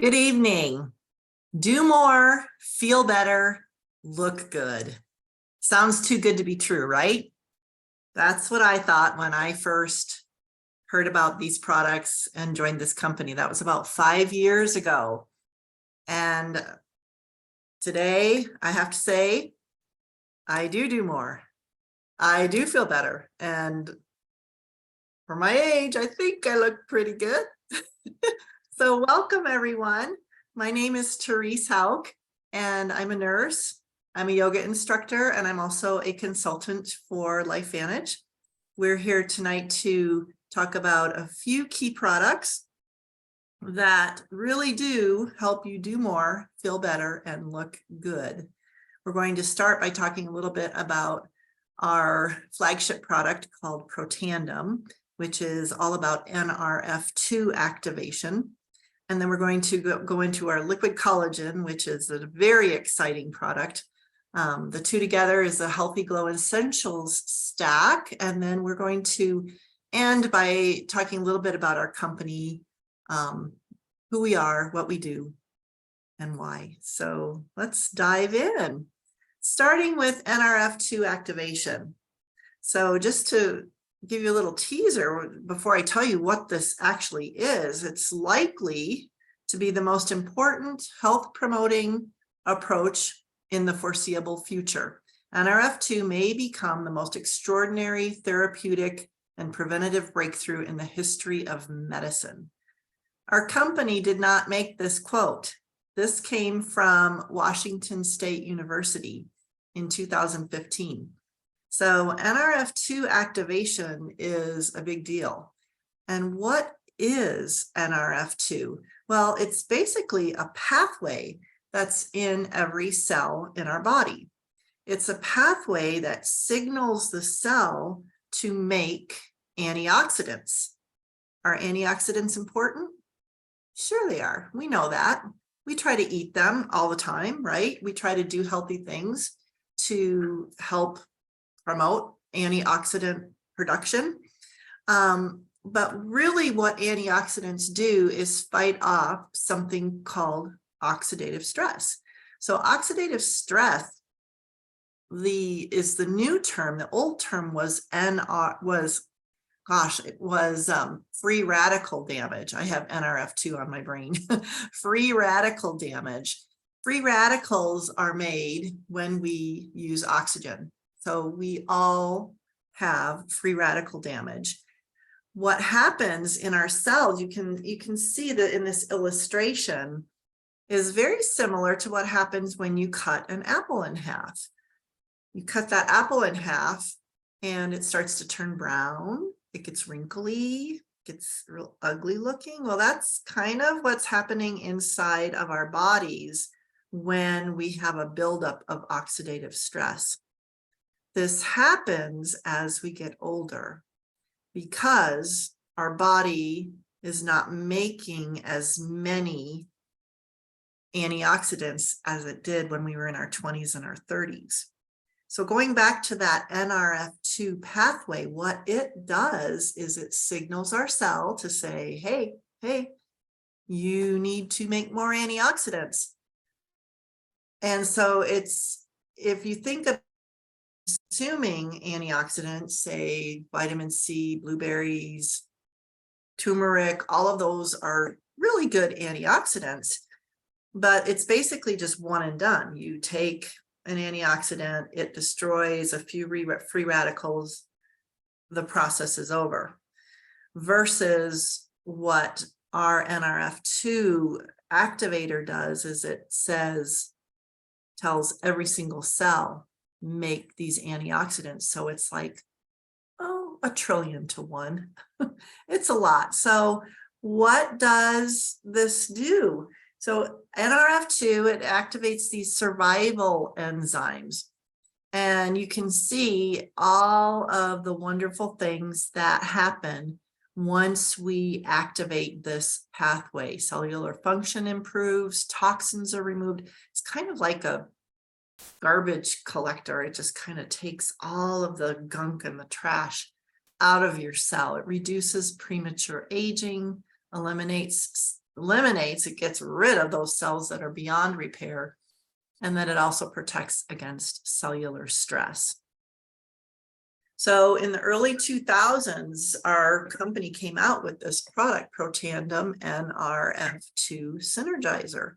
Good evening. Do more, feel better, look good. Sounds too good to be true, right? That's what I thought when I first heard about these products and joined this company. That was about 5 years ago. And today, I have to say, I do more. I do feel better. And for my age, I think I look pretty good. So welcome, everyone. My name is Therese Houk, and I'm a nurse. I'm a yoga instructor, and I'm also a consultant for Lifevantage. We're here tonight to talk about a few key products that really do help you do more, feel better, and look good. We're going to start by talking a little bit about our flagship product called Protandim, which is all about Nrf2 activation. And then we're going to go into our liquid collagen, which is a very exciting product. The two together is a Healthy Glow Essentials stack. And then we're going to end by talking a little bit about our company, who we are, what we do, and why. So let's dive in, starting with Nrf2 activation. So just to give you a little teaser before I tell you what this actually is, it's likely to be the most important health promoting approach in the foreseeable future. Nrf2 may become the most extraordinary therapeutic and preventative breakthrough in the history of medicine. Our company did not make this quote. This came from Washington State University in 2015. So Nrf2 activation is a big deal. And what is Nrf2? Well, it's basically a pathway that's in every cell in our body. It's a pathway that signals the cell to make antioxidants. Are antioxidants important? Sure they are. We know that. We try to eat them all the time, right? We try to do healthy things to help promote antioxidant production. But really what antioxidants do is fight off something called oxidative stress. So oxidative stress is the new term. The old term was free radical damage. I have Nrf2 on my brain. Free radical damage. Free radicals are made when we use oxygen. So we all have free radical damage. What happens in our cells, you can see that in this illustration, is very similar to what happens when you cut an apple in half. You cut that apple in half and it starts to turn brown. It gets wrinkly, gets real ugly looking. Well, that's kind of what's happening inside of our bodies when we have a buildup of oxidative stress. This happens as we get older because our body is not making as many antioxidants as it did when we were in our 20s and our 30s. So going back to that Nrf2 pathway, what it does is it signals our cell to say, hey, you need to make more antioxidants. And so if you think of consuming antioxidants, say vitamin C, blueberries, turmeric, all of those are really good antioxidants, but it's basically just one and done. You take an antioxidant, it destroys a few free radicals, the process is over. Versus what our Nrf2 activator does is it tells every single cell, make these antioxidants. So it's like, 1 trillion to 1. It's a lot. So what does this do? So Nrf2, it activates these survival enzymes. And you can see all of the wonderful things that happen once we activate this pathway. Cellular function improves, toxins are removed. It's kind of like a garbage collector. It just kind of takes all of the gunk and the trash out of your cell. It reduces premature aging, eliminates eliminates, it gets rid of those cells that are beyond repair, and then it also protects against cellular stress. So in the early 2000s, our company came out with this product, Protandim Nrf2 Synergizer.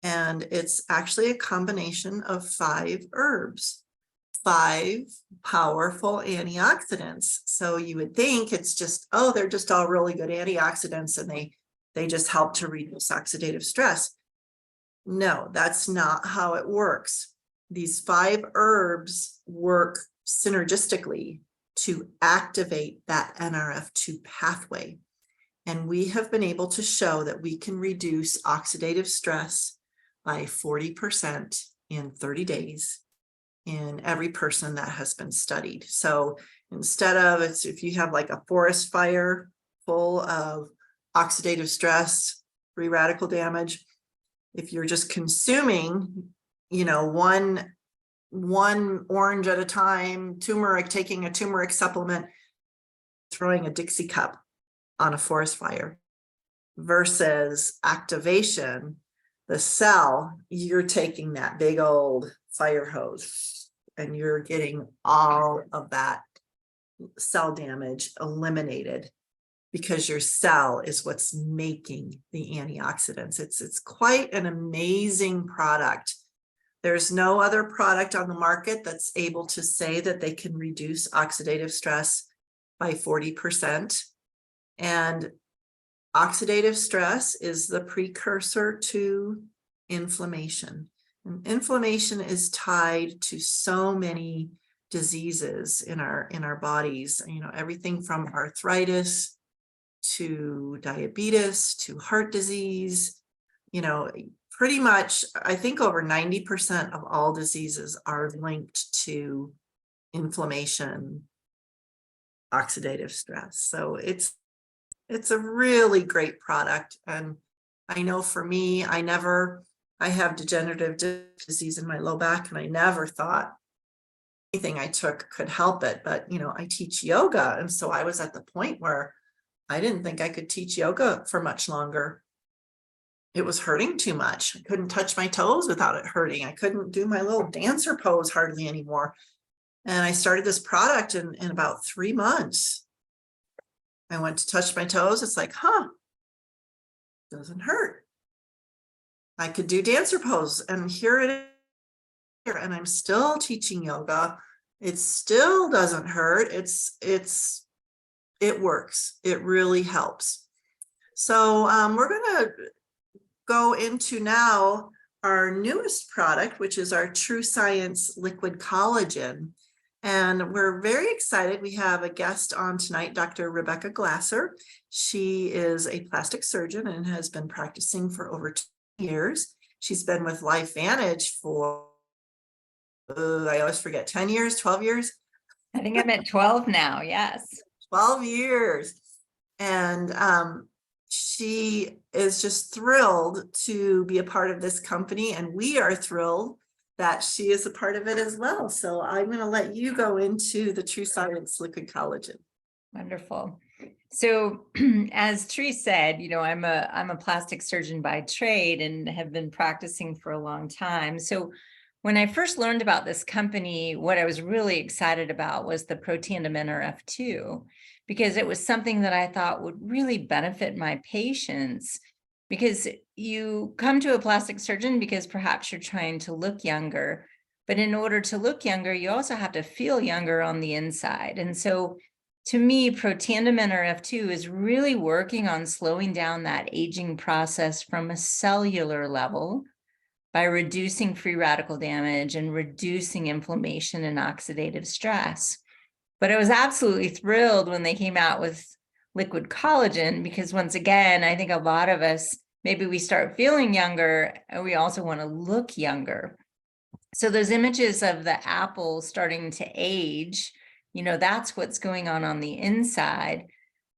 And it's actually a combination of 5 herbs, 5 powerful antioxidants. So you would think it's just, oh, they're just all really good antioxidants and they just help to reduce oxidative stress. No, that's not how it works. These 5 herbs work synergistically to activate that Nrf2 pathway. And we have been able to show that we can reduce oxidative stress by 40% in 30 days in every person that has been studied. So instead of, if you have like a forest fire full of oxidative stress, free radical damage, if you're just consuming, one orange at a time, turmeric, taking a turmeric supplement, throwing a Dixie cup on a forest fire, versus activation, the cell, you're taking that big old fire hose and you're getting all of that cell damage eliminated, because your cell is what's making the antioxidants. It's quite an amazing product. There's no other product on the market that's able to say that they can reduce oxidative stress by 40%. And oxidative stress is the precursor to inflammation. And inflammation is tied to so many diseases in our bodies, everything from arthritis to diabetes to heart disease. Pretty much, I think over 90% of all diseases are linked to inflammation, oxidative stress. So it's a really great product. And I know for me, I have degenerative disease in my low back, and I never thought anything I took could help it. But, I teach yoga. And so I was at the point where I didn't think I could teach yoga for much longer. It was hurting too much. I couldn't touch my toes without it hurting. I couldn't do my little dancer pose hardly anymore. And I started this product in about 3 months. I went to touch my toes. It's like, doesn't hurt. I could do dancer pose, and here it is. And I'm still teaching yoga. It still doesn't hurt. It works. It really helps. So we're going to go into now our newest product, which is our Truescience Liquid Collagen. And we're very excited. We have a guest on tonight, Dr. Rebecca Glasser. She is a plastic surgeon and has been practicing for over 2 years. She's been with Lifevantage for, I always forget, 10 years, 12 years? I think I'm at 12 now, yes. 12 years. And she is just thrilled to be a part of this company, and we are thrilled that she is a part of it as well. So I'm going to let you go into the Truescience Liquid Collagen. Wonderful. So as Therese said, I'm a plastic surgeon by trade and have been practicing for a long time. So when I first learned about this company, what I was really excited about was the Protandim Nrf2, because it was something that I thought would really benefit my patients. Because you come to a plastic surgeon because perhaps you're trying to look younger, but in order to look younger, you also have to feel younger on the inside. And so to me, Protandim Nrf2 is really working on slowing down that aging process from a cellular level by reducing free radical damage and reducing inflammation and oxidative stress. But I was absolutely thrilled when they came out with liquid collagen, because once again, I think a lot of us, maybe we start feeling younger and we also want to look younger. So those images of the apple starting to age, that's what's going on the inside.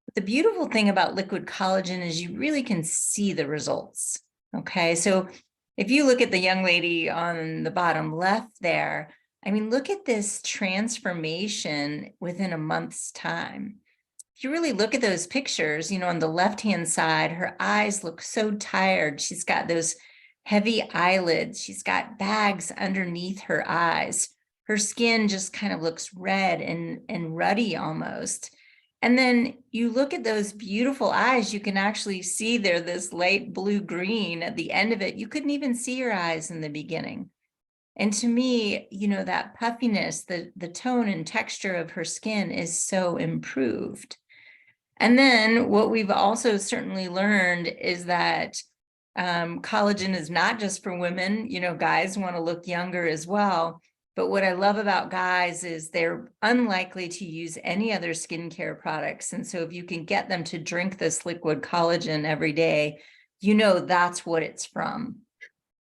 But the beautiful thing about liquid collagen is you really can see the results. Okay, so if you look at the young lady on the bottom left there, look at this transformation within a month's time. if you really look at those pictures, you know, on the left-hand side, her eyes look so tired. She's got those heavy eyelids. She's got bags underneath her eyes. Her skin just kind of looks red and ruddy almost. And then you look at those beautiful eyes, you can actually see they're this light blue-green at the end of it. You couldn't even see her eyes in the beginning. And to me, you know, that puffiness, the tone and texture of her skin is so improved. And then what we've also certainly learned is that collagen is not just for women. You know, guys want to look younger as well. But what I love about guys is they're unlikely to use any other skincare products. And so if you can get them to drink this liquid collagen every day, you know that's what it's from.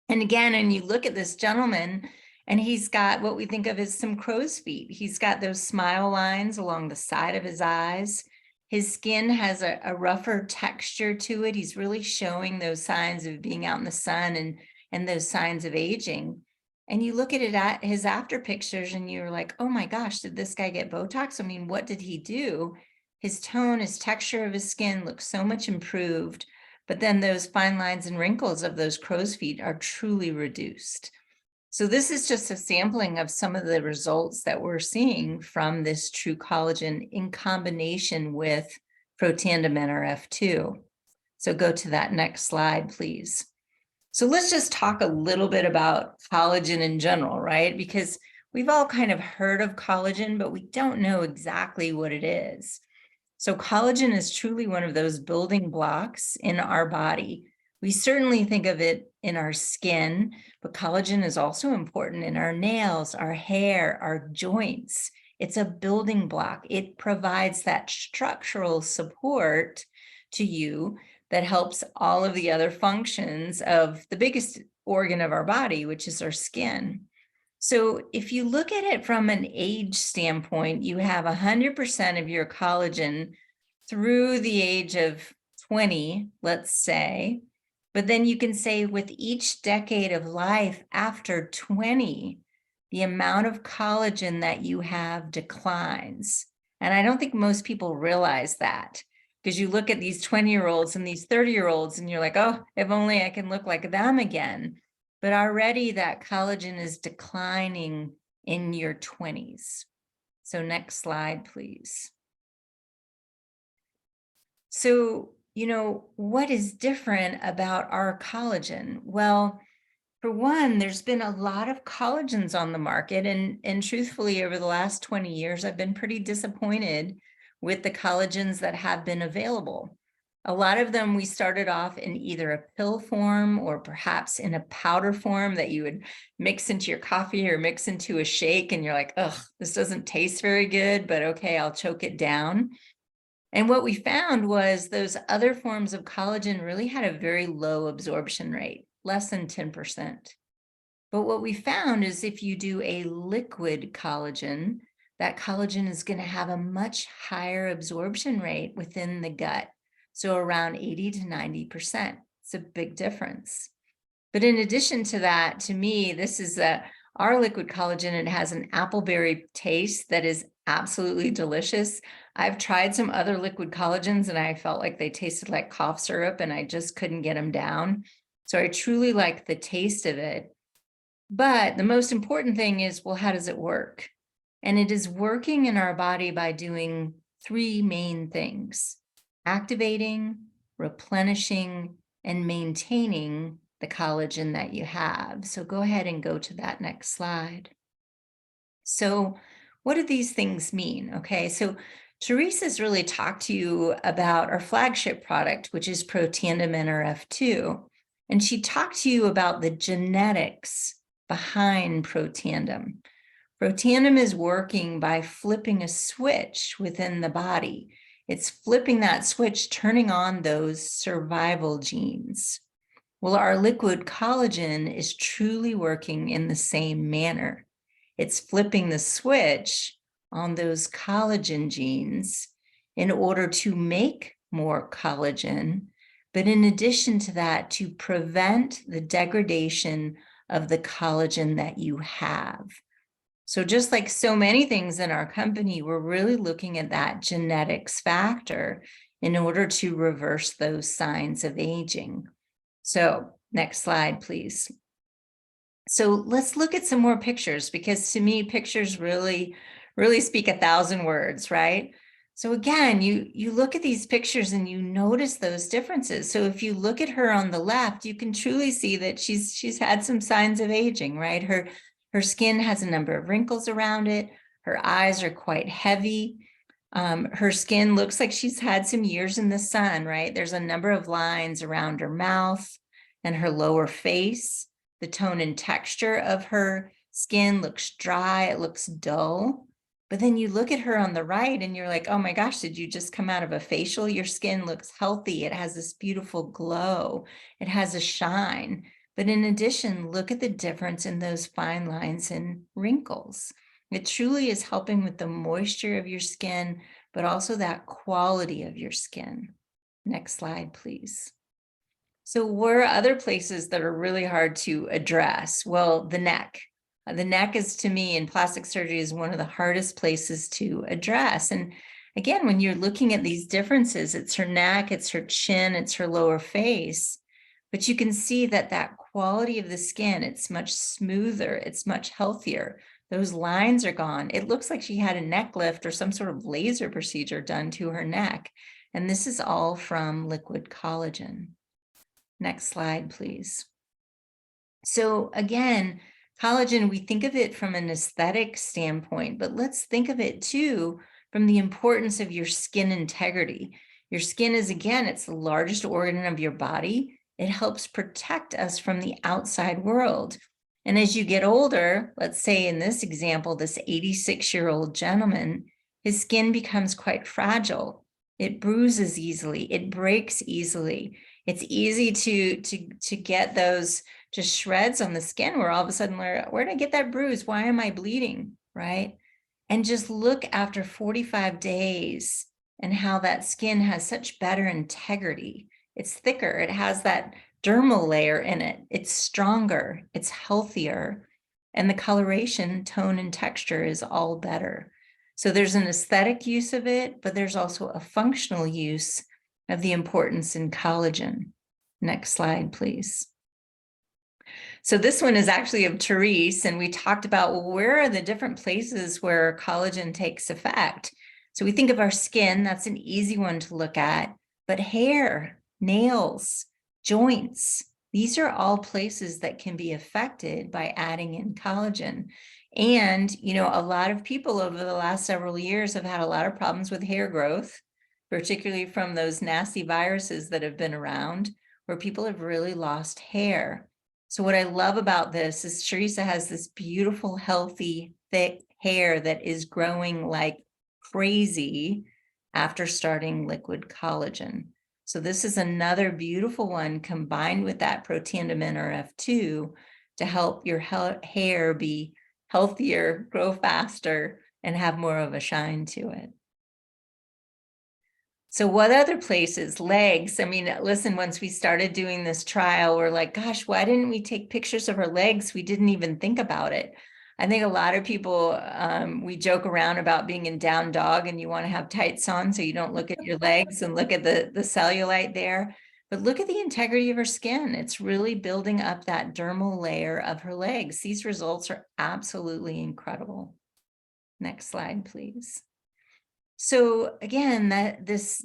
And again, and you look at this gentleman, and he's got what we think of as some crow's feet. He's got those smile lines along the side of his eyes. His skin has a rougher texture to it. He's really showing those signs of being out in the sun and those signs of aging. And you look at it at his after pictures and you're like, oh my gosh, did this guy get Botox? I mean, what did he do? His tone, his texture of his skin looks so much improved. But then those fine lines and wrinkles of those crow's feet are truly reduced. So this is just a sampling of some of the results that we're seeing from this True Collagen in combination with Protandim Nrf2. So go to that next slide, please. So let's just talk a little bit about collagen in general, right? Because we've all kind of heard of collagen, but we don't know exactly what it is. So collagen is truly one of those building blocks in our body. We certainly think of it in our skin, but collagen is also important in our nails, our hair, our joints. It's a building block. It provides that structural support to you that helps all of the other functions of the biggest organ of our body, which is our skin. So if you look at it from an age standpoint, you have 100% of your collagen through the age of 20, let's say. But then you can say with each decade of life after 20, the amount of collagen that you have declines. And I don't think most people realize that, because you look at these 20-year-olds and these 30-year-olds and you're like, oh, if only I can look like them again. But already that collagen is declining in your 20s. So next slide, please. So, you know, what is different about our collagen? Well, for one, there's been a lot of collagens on the market. And truthfully, over the last 20 years, I've been pretty disappointed with the collagens that have been available. A lot of them, we started off in either a pill form or perhaps in a powder form that you would mix into your coffee or mix into a shake. And you're like, ugh, this doesn't taste very good, but okay, I'll choke it down. And what we found was those other forms of collagen really had a very low absorption rate, less than 10%. But what we found is if you do a liquid collagen, that collagen is going to have a much higher absorption rate within the gut. So around 80 to 90%. It's a big difference. But in addition to that, to me, this is our liquid collagen. It has an appleberry taste that is absolutely delicious. I've tried some other liquid collagens and I felt like they tasted like cough syrup and I just couldn't get them down. So I truly like the taste of it. But the most important thing is, well, how does it work? And it is working in our body by doing three main things: activating, replenishing, and maintaining the collagen that you have. So go ahead and go to that next slide. So what do these things mean? Okay, so Therese has really talked to you about our flagship product, which is Protandim Nrf2. And she talked to you about the genetics behind Protandim. Protandim is working by flipping a switch within the body. It's flipping that switch, turning on those survival genes. Well, our liquid collagen is truly working in the same manner. It's flipping the switch on those collagen genes in order to make more collagen, but in addition to that, to prevent the degradation of the collagen that you have. So just like so many things in our company, we're really looking at that genetics factor in order to reverse those signs of aging. So next slide, please. So let's look at some more pictures, because to me, pictures really speak 1,000 words, right? So again, you look at these pictures and you notice those differences. So if you look at her on the left, you can truly see that she's had some signs of aging, right? Her skin has a number of wrinkles around it. Her eyes are quite heavy. Her skin looks like she's had some years in the sun, right? There's a number of lines around her mouth and her lower face. The tone and texture of her skin looks dry, it looks dull. But then you look at her on the right and you're like, oh my gosh, did you just come out of a facial? Your skin looks healthy. It has this beautiful glow. It has a shine. But in addition, look at the difference in those fine lines and wrinkles. It truly is helping with the moisture of your skin, but also that quality of your skin. Next slide, please. So where are other places that are really hard to address? Well, the neck. The neck is, to me, in plastic surgery, is one of the hardest places to address. And again, when you're looking at these differences, it's her neck, it's her chin, it's her lower face. But you can see that that quality of the skin, it's much smoother, it's much healthier. Those lines are gone. It looks like she had a neck lift or some sort of laser procedure done to her neck. And this is all from liquid collagen. Next slide, please. So again, collagen, we think of it from an aesthetic standpoint, but let's think of it too from the importance of your skin integrity. Your skin is, again, it's the largest organ of your body. It helps protect us from the outside world. And as you get older, let's say in this example, this 86-year-old gentleman, his skin becomes quite fragile. It bruises easily, it breaks easily. It's easy to get those just shreds on the skin where all of a sudden, where did I get that bruise? Why am I bleeding, right? And just look after 45 days and how that skin has such better integrity. It's thicker, it has that dermal layer in it. It's stronger, it's healthier, and the coloration, tone, and texture is all better. So there's an aesthetic use of it, but there's also a functional use of the importance in collagen. Next slide, please. So this one is actually of Therese, and we talked about, well, where are the different places where collagen takes effect? So we think of our skin, that's an easy one to look at, but hair, nails, joints, these are all places that can be affected by adding in collagen. And, you know, a lot of people over the last several years have had a lot of problems with hair growth, particularly from those nasty viruses that have been around, where people have really lost hair. So what I love about this is Teresa has this beautiful, healthy, thick hair that is growing like crazy after starting liquid collagen. So this is another beautiful one combined with that Protandim Nrf2 to help your hair be healthier, grow faster, and have more of a shine to it. So what other places? Legs. I mean, listen, once we started doing this trial, we're like, gosh, why didn't we take pictures of her legs? We didn't even think about it. I think a lot of people, we joke around about being in down dog and you want to have tights on so you don't look at your legs and look at the cellulite there. But look at the integrity of her skin. It's really building up that dermal layer of her legs. These results are absolutely incredible. Next slide, please. So again, this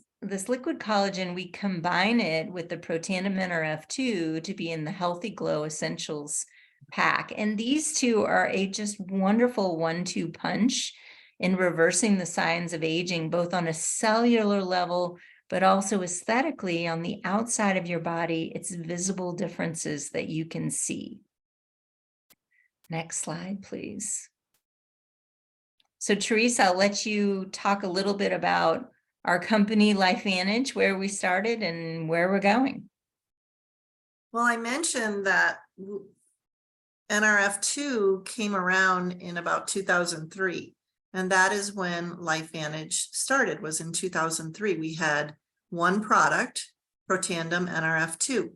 liquid collagen, we combine it with the Protandim Nrf2 to be in the Healthy Glow Essentials pack. And these two are a just wonderful 1-2 punch in reversing the signs of aging, both on a cellular level, but also aesthetically on the outside of your body. It's visible differences that you can see. Next slide, please. So Therese, I'll let you talk a little bit about our company, Lifevantage, where we started and where we're going. Well, I mentioned that Nrf2 came around in about 2003, and that is when Lifevantage started, was in 2003. We had one product, Protandim Nrf2.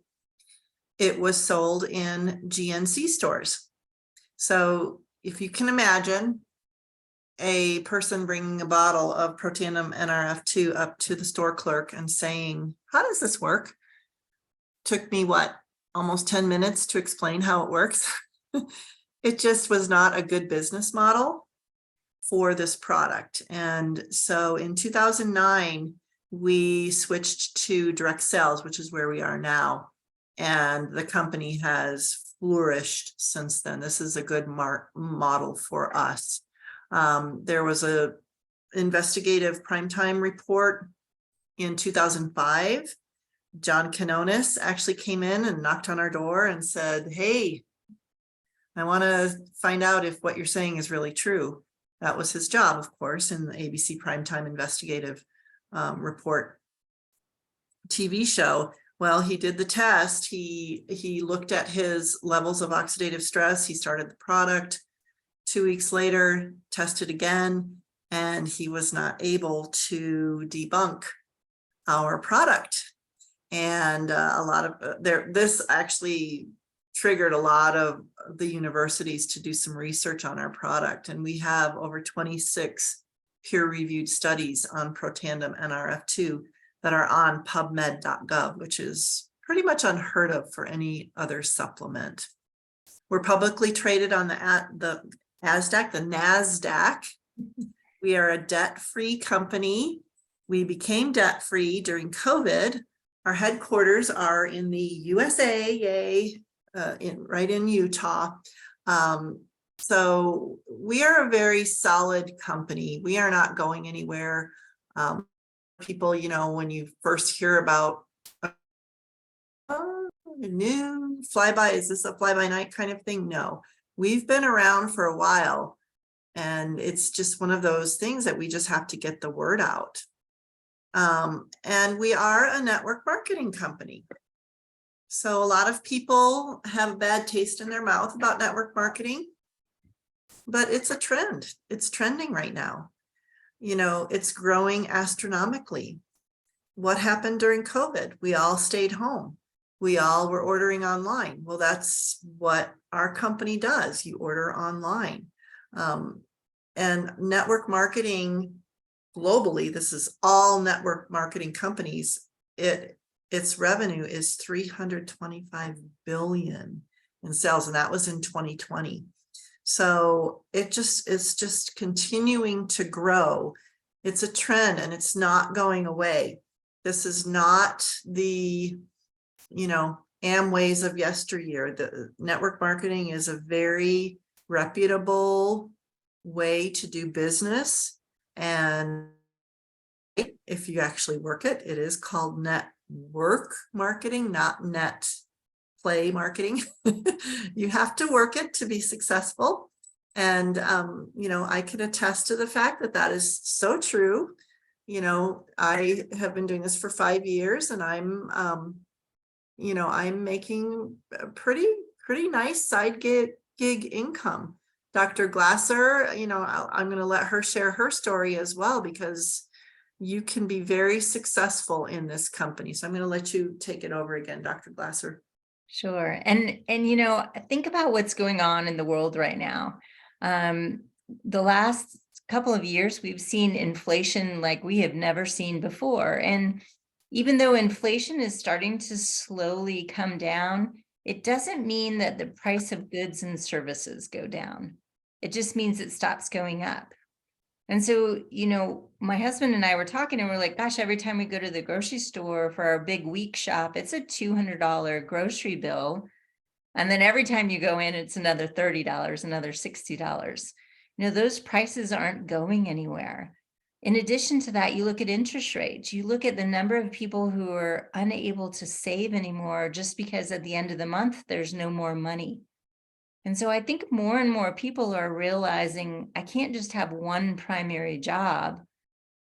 It was sold in GNC stores. So if you can imagine a person bringing a bottle of Protandim Nrf2 up to the store clerk and saying, how does this work? Took me what, almost 10 minutes to explain how it works. It just was not a good business model for this product. And so in 2009, we switched to direct sales, which is where we are now. And the company has flourished since then. This is a good model for us. There was a investigative primetime report in 2005. John Canonis actually came in and knocked on our door and said, hey, I want to find out if what you're saying is really true. That was his job, of course, in the ABC primetime investigative report TV show. Well, he did the test. He looked at his levels of oxidative stress. He started the product. 2 weeks later, tested again, and he was not able to debunk our product. And a lot of this actually triggered a lot of the universities to do some research on our product. And we have over 26 peer-reviewed studies on Protandim Nrf2 that are on pubmed.gov, which is pretty much unheard of for any other supplement. We're publicly traded on the NASDAQ. We are a debt-free company. We became debt-free during COVID. Our headquarters are in the USA, yay, right in Utah. So we are a very solid company. We are not going anywhere. People, you know, when you first hear about new flyby, is this a fly-by-night kind of thing? No, we've been around for a while, and it's just one of those things that we just have to get the word out. And we are a network marketing company. So a lot of people have a bad taste in their mouth about network marketing, but it's a trend. It's trending right now. You know, it's growing astronomically. What happened during COVID? We all stayed home. We all were ordering online. Well, that's what our company does. You order online. And network marketing globally, this is all network marketing companies. Its revenue is $325 billion in sales, and that was in 2020. So it's just continuing to grow. It's a trend, and it's not going away. This is not the, you know, Amways of yesteryear. The network marketing is a very reputable way to do business. And if you actually work it, it is called network marketing, not net play marketing. You have to work it to be successful. And, you know, I can attest to the fact that that is so true. You know, I have been doing this for 5 years, and I'm, you know, I'm making a pretty nice side gig income. Dr. Glasser, you know, I'm going to let her share her story as well, because you can be very successful in this company. So I'm going to let you take it over again, Dr. Glasser. Sure. And you know, think about what's going on in the world right now. The last couple of years, we've seen inflation like we have never seen before. And even though inflation is starting to slowly come down, it doesn't mean that the price of goods and services go down. It just means it stops going up. And so, you know, my husband and I were talking, and we're like, gosh, every time we go to the grocery store for our big week shop, it's a $200 grocery bill. And then every time you go in, it's another $30, another $60. You know, those prices aren't going anywhere. In addition to that, you look at interest rates, you look at the number of people who are unable to save anymore just because at the end of the month, there's no more money. And so I think more and more people are realizing I can't just have one primary job.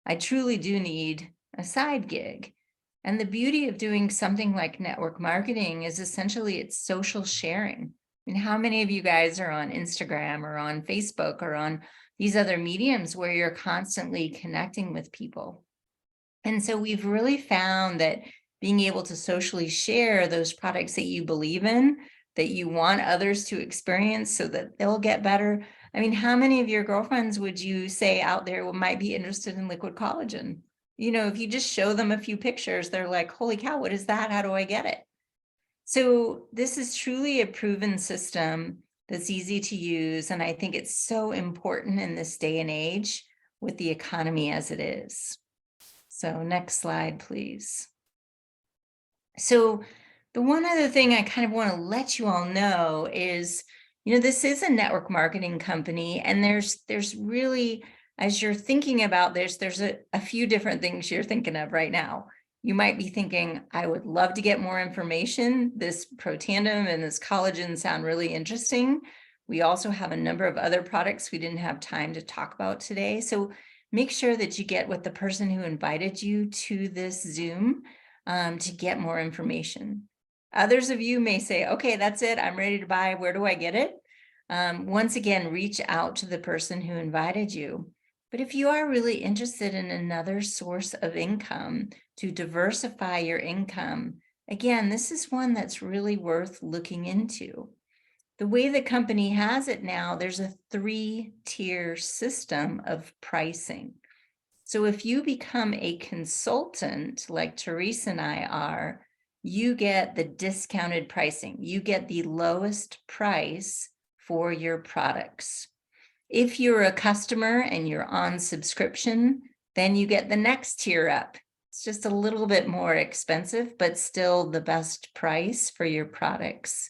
I truly do need a side gig. And the beauty of doing something like network marketing is essentially it's social sharing. I mean, how many of you guys are on Instagram or on Facebook or on these other mediums where you're constantly connecting with people? And so we've really found that being able to socially share those products that you believe in, that you want others to experience so that they'll get better, I mean, how many of your girlfriends would you say out there might be interested in liquid collagen? You know, if you just show them a few pictures, they're like, holy cow, what is that? How do I get it? So this is truly a proven system that's easy to use. And I think it's so important in this day and age with the economy as it is. So next slide, please. So the one other thing I kind of want to let you all know is, you know, this is a network marketing company, and there's really, as you're thinking about this, there's a few different things you're thinking of right now. You might be thinking, I would love to get more information. This Protandim and this collagen sound really interesting. We also have a number of other products we didn't have time to talk about today. So make sure that you get with the person who invited you to this Zoom to get more information. Others of you may say, okay, that's it. I'm ready to buy. Where do I get it? Once again, reach out to the person who invited you. But if you are really interested in another source of income to diversify your income, again, this is one that's really worth looking into. The way the company has it now, there's a 3-tier system of pricing. So if you become a consultant like Therese and I are, you get the discounted pricing. You get the lowest price for your products. If you're a customer and you're on subscription, then you get the next tier up. It's just a little bit more expensive, but still the best price for your products.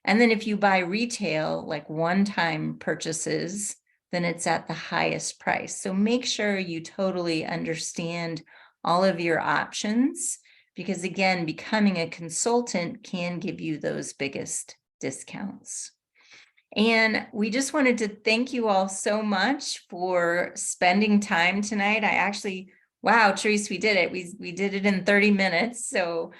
And then if you buy retail, like one-time purchases, then it's at the highest price. So make sure you totally understand all of your options, because again, becoming a consultant can give you those biggest discounts. And we just wanted to thank you all so much for spending time tonight. I actually, wow, Therese, we did it. We did it in 30 minutes. So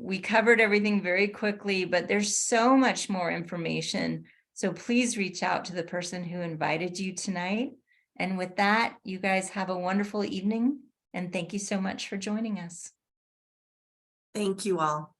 we covered everything very quickly, but there's so much more information. So please reach out to the person who invited you tonight. And with that, you guys have a wonderful evening. And thank you so much for joining us. Thank you all.